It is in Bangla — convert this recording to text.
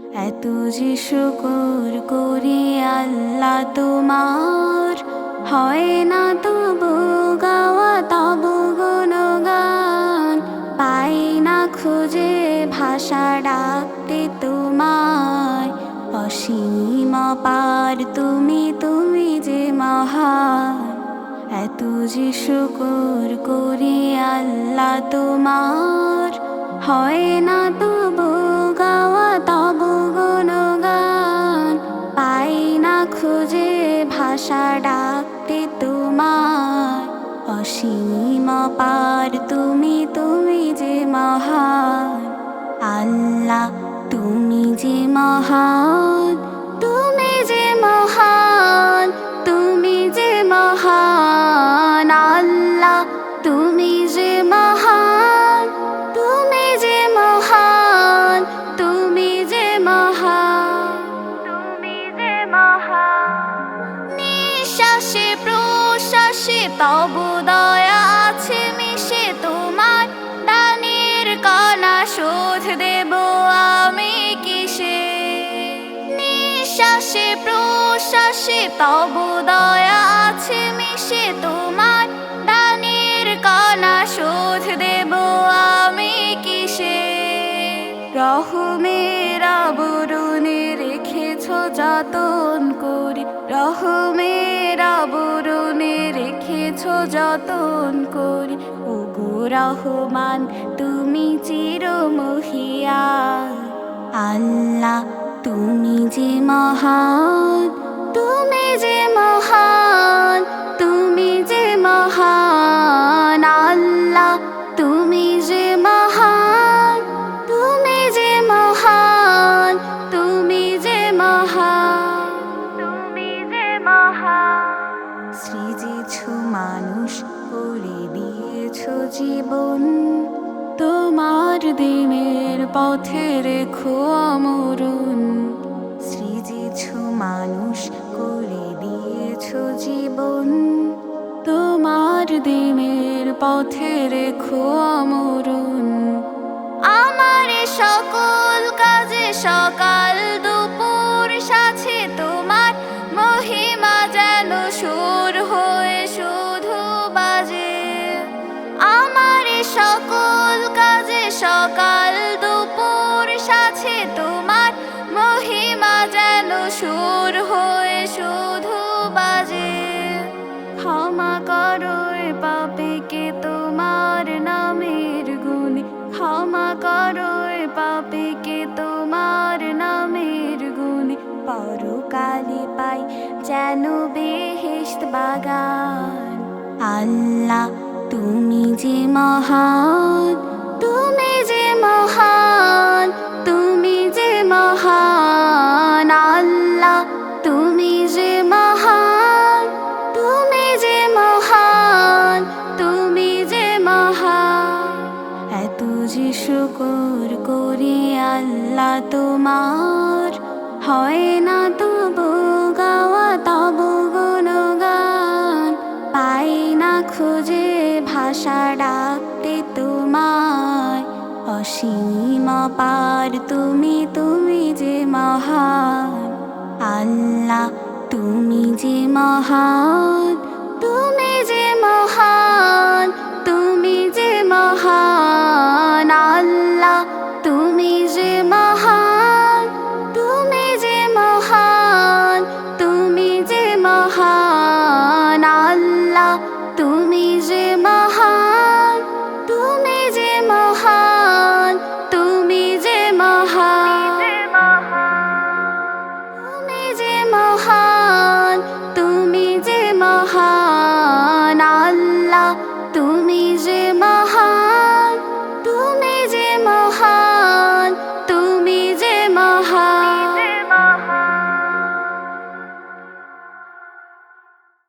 এত যে শুকর করি আল্লাহ তোমার, হয় না তবু গাওয়া তব গুণগান। পাই না খুঁজে ভাষা ডাকতে তোমায়, অসীম পার তুমি, তুমি যে মহান। এত যে শুকর করি আল্লাহ তোমার, হয় না তবু গাওয়া তব গুণগান। পাই না খুঁজে ভাষা ডাকতে তোমায়, অসীম পার তুমি, তুমি যে মহান। আল্লাহ তুমি যে মহান, তুমি যে মহান, তুমি যে মহান। আল্লাহ তুমি যে মহান, তুমি যে মহান, তুমি যে মহান, তুমি যে মহান। নিঃশ্বাসে প্রশ্বাসে তব দয়া আছে মিশে, তোমার দানের কণা শোধ দেব আমি কিসে। নিঃশ্বাসে প্রশ্বাসে তব দয়া আছে মিশে, তোমার দানের কণা শোধ দেব আমি কিসে। রহমের আবরণে রেখেছ যতন করি, রহমের আবরণে রেখেছ যতন করি। ওগো রহমান তুমি চিরমহিয়ান। আল্লাহ তুমি যে মহান, তুমি যে মহান, তুমি যে মহান। আল্লাহ তুমি যে মহান, তুমি যে মহান, তুমি যে মহান, তুমি যে মহান। সৃজিছ মানুষ করে দিয়েছ জীবন, তোমার দিনের পথে রেখো আমরণ। সৃজিছ মানুষ করে দিয়েছ জীবন, তোমার দিনের পথে রেখো আমরণ। আমার সকল কাজে সকাল দুপুর সাথে তোমার মহিমা যেন সুর হয়ে শুধু বাজে। আমার সকল কাজে সকাল দুপুর সাথে তোমার মহিমা যেন সুর হয়ে শুধু বাজে। ক্ষমা করো এ পাপীকে তোমার নামের গুণে, ক্ষমা করো এ পাপীকে তোমার নামের গুণে। পরকালে পাই যেন বেহেশত বাগান। আল্লাহ তুমি যে মহান, তুমি যে মহান, তুমি যে মহান। আল্লাহ তুমি যে মহান, তুমি যে মহান, তুমি যে মহান। এত যে শুকর করি আল্লাহ তোমার, হয় না তবু গাওয়া তব গুণগান। পাই না খুঁজে ভাষা ডাকতে তোমায়, অসীম পার তুমি, তুমি যে মহান। আল্লাহ তুমি যে মহান, তুমি যে মহান, তুমি যে মহান। আল্লাহ